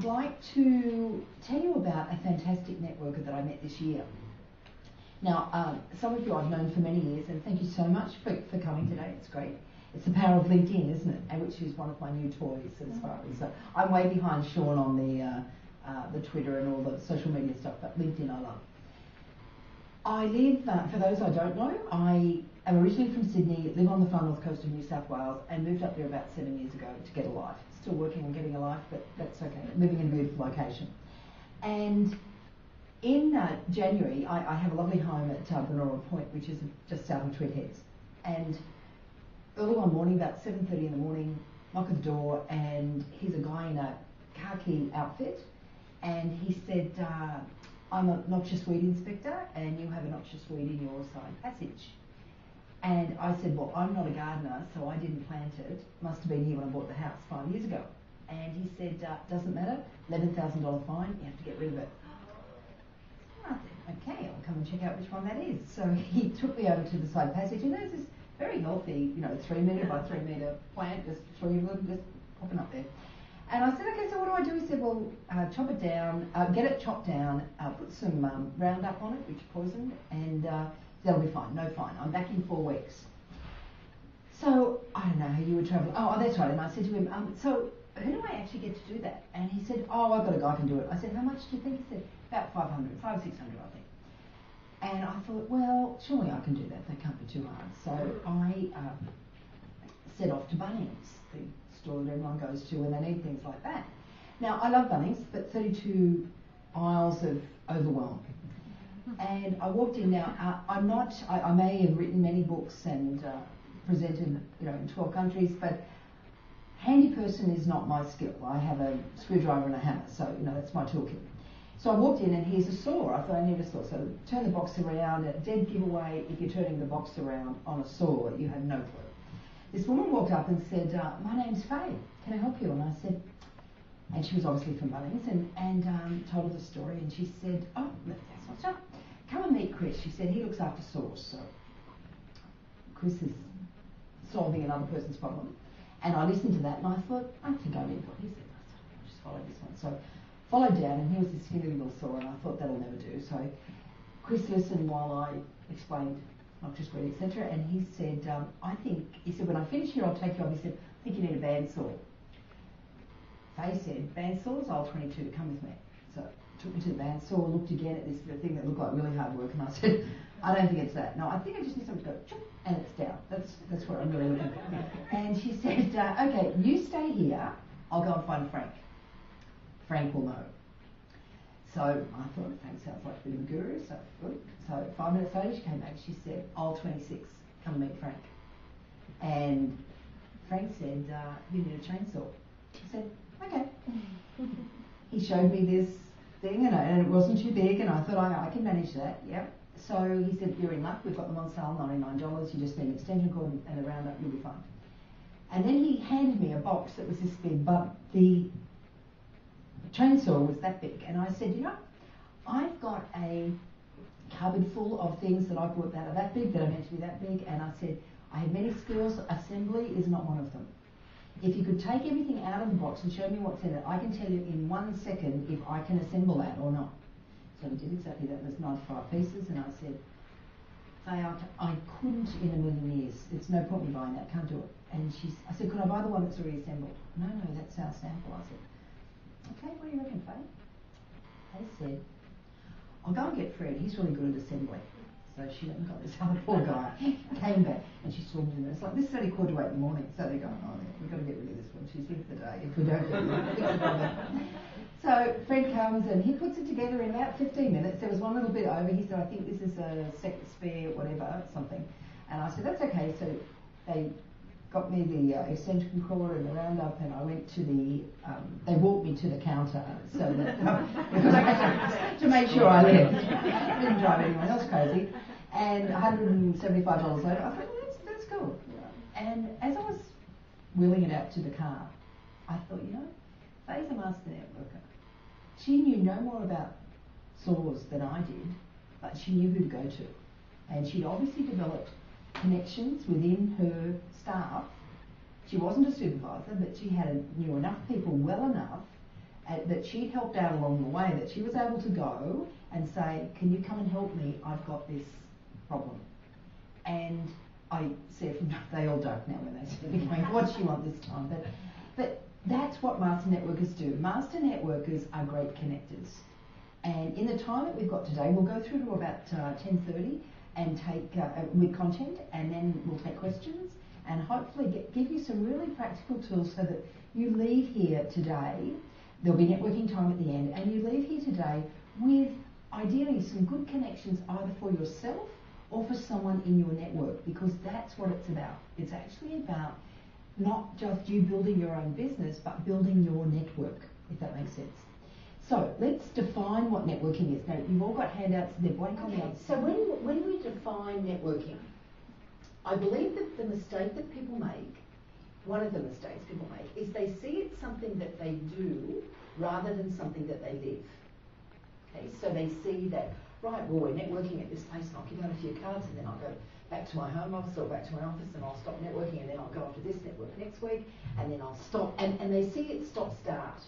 I'd like to tell you about a fantastic networker that I met this year. Now, some of you I've known for many years, and thank you so much for coming today. It's great. It's the power of LinkedIn, isn't it? And which is one of my new toys as far as I'm way behind Sean on the Twitter and all the social media stuff, but LinkedIn I love. I live, for those I don't know, I am originally from Sydney, live on the far north coast of New South Wales, and moved up there about 7 years ago to get a life. Still working on getting a life, but that's okay. Living in a beautiful location. And in January, I have a lovely home at Benora Point, which is just south of Tweed Heads. And early one morning, about 7:30 in the morning, knock at the door, and here's a guy in a khaki outfit, and he said, I'm a noxious weed inspector, and you have a noxious weed in your side passage. And I said, well, I'm not a gardener, so I didn't plant it. Must have been here when I bought the house 5 years ago. And he said, doesn't matter, $11,000 fine, you have to get rid of it. I said, okay, I'll come and check out which one that is. So he took me over to the side passage, and there's this very healthy, 3 metre by 3 metre plant, just three of them just popping up there. And I said, okay, so what do? He said, well, chop it down, get it chopped down, put some Roundup on it, which is poisoned, and that'll be fine, no fine. I'm back in 4 weeks. So, I don't know how you were travelling. Oh, that's right. And I said to him, so who do I actually get to do that? And he said, oh, I've got a guy who can do it. I said, how much do you think? He said, about 500, 600, I think. And I thought, well, surely I can do that. That can't be too hard. So I set off to Bunnings, the store that everyone goes to when they need things like that. Now, I love Bunnings, but 32 aisles of overwhelm. And I walked in. Now, I may have written many books and presented, in 12 countries, but handy person is not my skill. I have a screwdriver and a hammer, so, that's my toolkit. So I walked in, and here's a saw. I thought I need a saw. So turn the box around. A dead giveaway, if you're turning the box around on a saw, you have no clue. This woman walked up and said, my name's Faye. Can I help you? And I said, and she was obviously from Bunnings, and told her the story. And she said, oh, that's what's up. Come and meet Chris. She said, he looks after saws. So Chris is solving another person's problem. And I listened to that, and I thought, I think I need what he said. I'll just follow this one. So followed down, and he was this skinny little saw, and I thought that'll never do. So Chris listened while I explained noxious weed, etc. And he said, he said, when I finish here, I'll take you off. He said, I think you need a bandsaw. Faye said, bandsaws, aisle 22, come with me. So took me to the bandsaw, looked again at this thing that looked like really hard work, and I said, I don't think it's that. No, I think I just need something to go, choop, and it's down. That's what I'm really looking for. And she said, okay, you stay here, I'll go and find Frank. Frank will know. So I thought, Frank sounds like a bit of a guru, so good. So 5 minutes later, she came back, she said, aisle 26, come meet Frank. And Frank said, you need a chainsaw. I said, okay. He showed me this thing, and it wasn't too big, and I thought, I can manage that, yeah. So he said, you're in luck, we've got them on sale, $99, you just need an extension cord and a Roundup, you'll be fine. And then he handed me a box that was this big, but the chainsaw was that big, and I said, I've got a cupboard full of things that I bought that are that big, that are meant to be that big, and I said, I have many skills, assembly is not one of them. If you could take everything out of the box and show me what's in it, I can tell you in 1 second if I can assemble that or not. So we did exactly that. There's 95 pieces, and I said, I couldn't in a million years. It's no point in buying that, can't do it. And I said, could I buy the one that's already assembled? No, that's our sample. I said, okay, what do you reckon, Faye? They said, I'll go and get Fred, he's really good at assembly. So she went and got this other poor guy, came back, and she stormed in there. It's like, this is only 7:45 in the morning. So they're going, we've got to get rid of this one. She's here for the day. If we don't do it, fix it. So Fred comes and he puts it together in about 15 minutes. There was one little bit over. He said, I think this is a second spare, whatever, something. And I said, that's okay. So they got me the extension cord and the Roundup, and I went to they walked me to the counter so that, because I had to make sure I left. Didn't drive anyone else crazy. And $175 later, I thought, well, that's cool. And as I was wheeling it out to the car, I thought, Faye's a master networker. She knew no more about saws than I did, but she knew who to go to. And she'd obviously developed connections within her staff. She wasn't a supervisor, but she knew enough people well enough that she'd helped out along the way, that she was able to go and say, can you come and help me? I've got this problem. And I said, they all joke now when they see me going, what do you want this time? But that's what master networkers do. Master networkers are great connectors. And in the time that we've got today, we'll go through to about 10:30 and take with content, and then we'll take questions and hopefully give you some really practical tools so that you leave here today. There'll be networking time at the end, and you leave here today with ideally some good connections either for yourself or for someone in your network, because that's what it's about. It's actually about not just you building your own business, but building your network, if that makes sense. So let's define what networking is. Now, you've all got handouts, they're blank on the outside. So when we define networking, I believe that the mistake that people make, one of the mistakes people make, is they see it something that they do rather than something that they live. Okay, so they see that, right, well, we're networking at this place and I'll give out a few cards and then I'll go back to my home office or back to my office and I'll stop networking and then I'll go off to this network next week and then I'll stop. And they see it stop-start.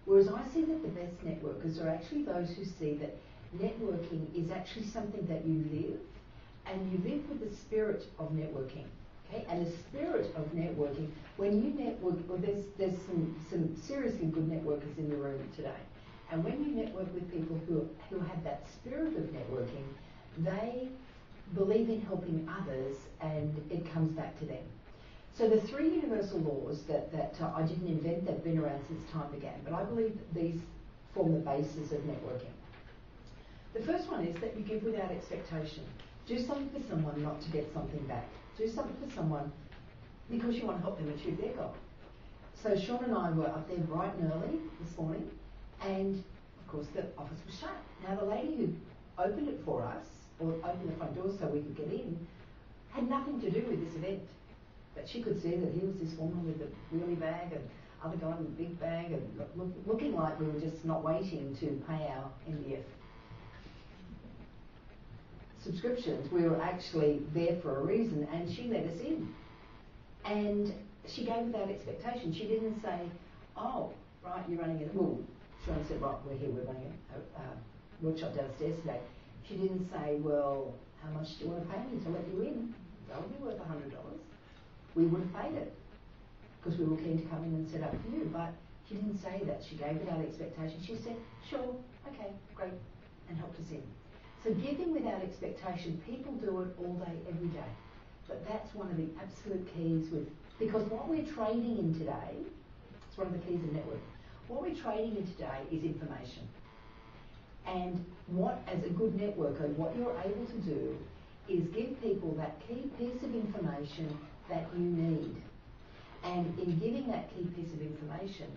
Whereas I see that the best networkers are actually those who see that networking is actually something that you live, and you live with the spirit of networking. Okay? And the spirit of networking, when you network, well, there's some seriously good networkers in the room today. And when you network with people who have that spirit of networking, they believe in helping others and it comes back to them. So the three universal laws that I didn't invent, they've been around since time began, but I believe that these form the basis of networking. The first one is that you give without expectation. Do something for someone not to get something back. Do something for someone because you want to help them achieve their goal. So Sean and I were up there bright and early this morning, and of course the office was shut. Now the lady who opened it for us, or opened the front door so we could get in, had nothing to do with this event. But she could see that he was this woman with a wheelie bag and other guy with a big bag and looking like we were just not waiting to pay our MBF subscriptions. We were actually there for a reason, and she let us in. And she gave without expectation. She didn't say, oh, right, you're running it. Well, Sean said, right, we're here, we're running a workshop downstairs today. She didn't say, well, how much do you want to pay me to let you in? That would be worth $100. We would have paid it because we were keen to come in and set up for you. But she didn't say that. She gave without expectation. She said, sure, okay, great, and helped us in. So giving without expectation, people do it all day, every day. But that's one of the absolute keys because what we're trading in today, it's one of the keys of networking. What we're trading in today is information. And what, as a good networker, what you're able to do is give people that key piece of information that you need. And in giving that key piece of information,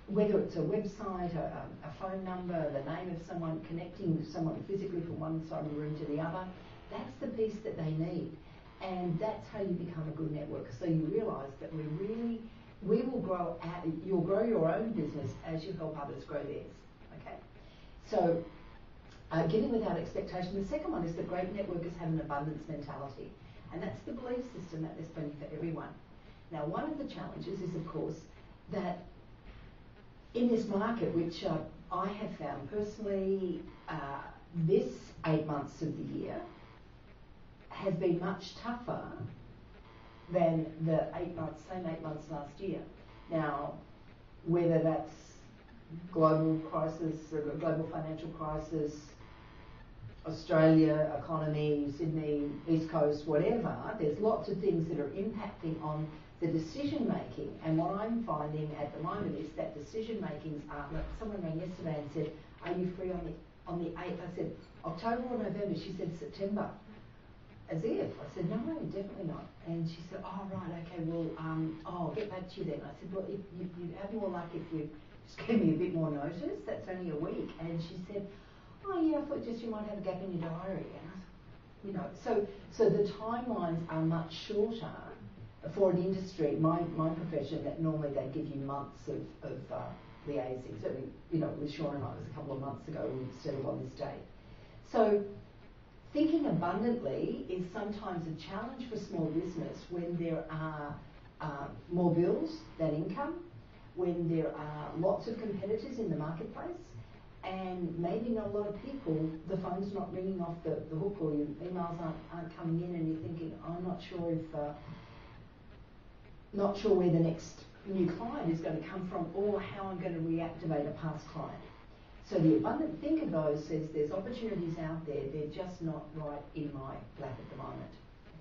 whether it's a website, a phone number, the name of someone, connecting someone physically from one side of the room to the other, that's the piece that they need. And that's how you become a good networker. So you realise that we will grow out, you'll grow your own business as you help others grow theirs. Okay? So giving without expectation. The second one is that great networkers have an abundance mentality. And that's the belief system that there's plenty for everyone. Now, one of the challenges is, of course, that in this market, which I have found personally, this 8 months of the year has been much tougher than the same 8 months last year. Now, whether that's global crisis, or global financial crisis, Australia, economy, Sydney, East Coast, whatever, there's lots of things that are impacting on the decision making. And what I'm finding at the moment is that decision makings are, like someone rang yesterday and said, are you free on the 8th? I said, October or November? She said, September. As if. I said, no, definitely not. And she said, oh, right, okay, well, I'll get back to you then. I said, well, if you'd have more luck if you just gave me a bit more notice. That's only a week. And she said, oh yeah, I thought just you might have a gap in your diary. And I said, so the timelines are much shorter for an industry, my profession, that normally they give you months of liaising. Certainly, with Sean and I, it was a couple of months ago we settled on this date. So thinking abundantly is sometimes a challenge for small business when there are more bills than income, when there are lots of competitors in the marketplace and maybe not a lot of people, the phone's not ringing off the hook, or your emails aren't coming in, and you're thinking, I'm not sure where the next new client is going to come from, or how I'm going to reactivate a past client. So the abundant thinker, though, says there's opportunities out there, they're just not right in my lap at the moment.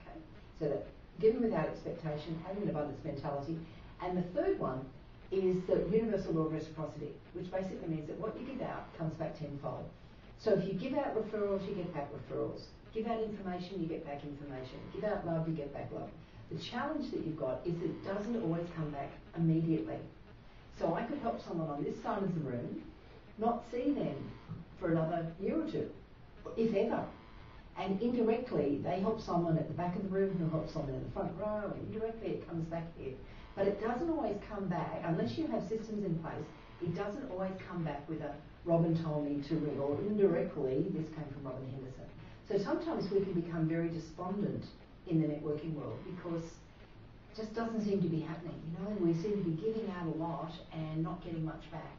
Okay? So that giving without expectation, having an abundance mentality. And the third one is the universal law of reciprocity, which basically means that what you give out comes back tenfold. So if you give out referrals, you get back referrals. Give out information, you get back information. Give out love, you get back love. The challenge that you've got is that it doesn't always come back immediately. So I could help someone on this side of the room not see them for another year or two, if ever. And indirectly, they help someone at the back of the room who helps someone in the front row, and indirectly it comes back here. But it doesn't always come back, unless you have systems in place, it doesn't always come back with a Robyn told me to ring, or indirectly, this came from Robyn Henderson. So sometimes we can become very despondent in the networking world because it just doesn't seem to be happening. You know, we seem to be giving out a lot and not getting much back.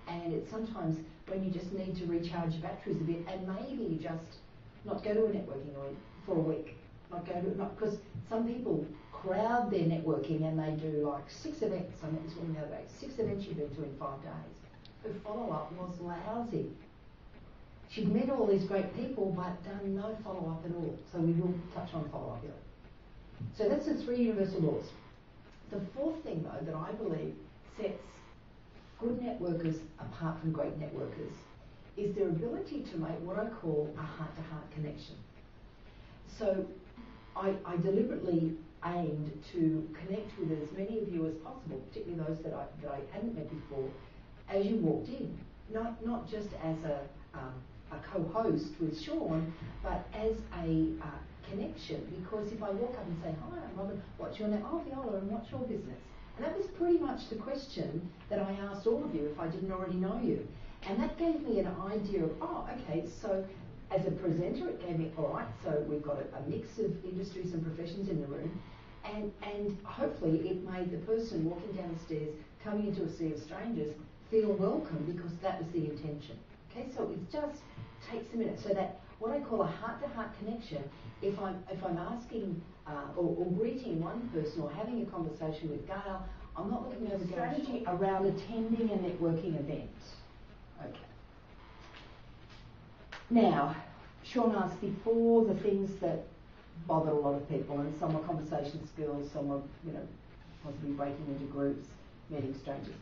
And it's sometimes when you just need to recharge your batteries a bit, and maybe just not go to a networking event for a week. Because some people crowd their networking and they do like 6 events. I met this woman the other day, 6 events she'd been to in 5 days. Her follow-up was lousy. She'd met all these great people but done no follow-up at all. So we will touch on follow-up here. So that's the 3 universal laws. The 4th thing, though, that I believe sets good networkers apart from great networkers is their ability to make what I call a heart-to-heart connection. So I deliberately aimed to connect with as many of you as possible, particularly those that I hadn't met before, as you walked in. Not just as a co-host with Sean, but as a connection. Because if I walk up and say, hi, I'm Robyn, what's your name? Oh, Viola, and what's your business? And that was pretty much the question that I asked all of you if I didn't already know you. And that gave me an idea of, oh, okay, so as a presenter, it gave me, all right, so we've got a mix of industries and professions in the room, and hopefully it made the person walking down the stairs, coming into a sea of strangers, feel welcome, because that was the intention. Okay, so it just takes a minute. So that what I call a heart-to-heart connection, if I'm asking or greeting one person or having a conversation with Gail, I'm not looking at a strategy around attending a networking event. Okay. Now, Sean asked before the things that bothered a lot of people, and some were conversation skills, some were, possibly breaking into groups, meeting strangers.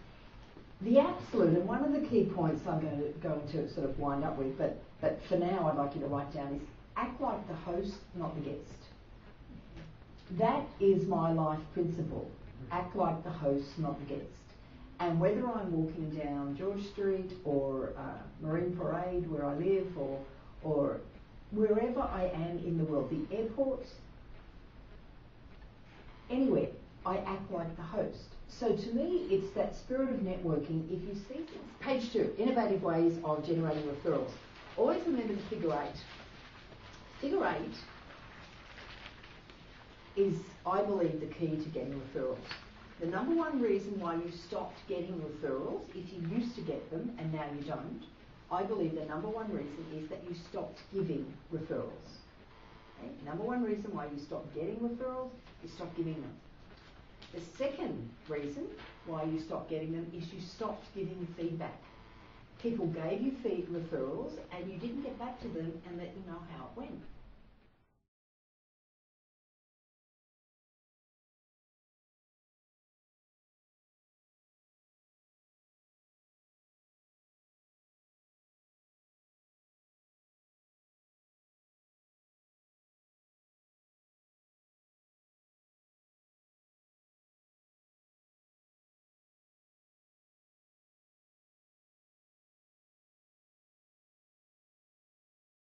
The absolute, and one of the key points I'm going to sort of wind up with, but for now I'd like you to write down, is act like the host, not the guest. That is my life principle. Act like the host, not the guest. And whether I'm walking down George Street or Marine Parade where I live, or wherever I am in the world, the airport, anywhere, I act like the host. So to me, it's that spirit of networking. If you see things, page 2, innovative ways of generating referrals. Always remember the figure 8. Figure 8 is, I believe, the key to getting referrals. The number one reason why you stopped getting referrals, if you used to get them and now you don't, I believe the number one reason is that you stopped giving referrals. Okay? Number one reason why you stopped getting referrals, you stopped giving them. The second reason why you stopped getting them is you stopped giving feedback. People gave you referrals and you didn't get back to them and let them know how it went.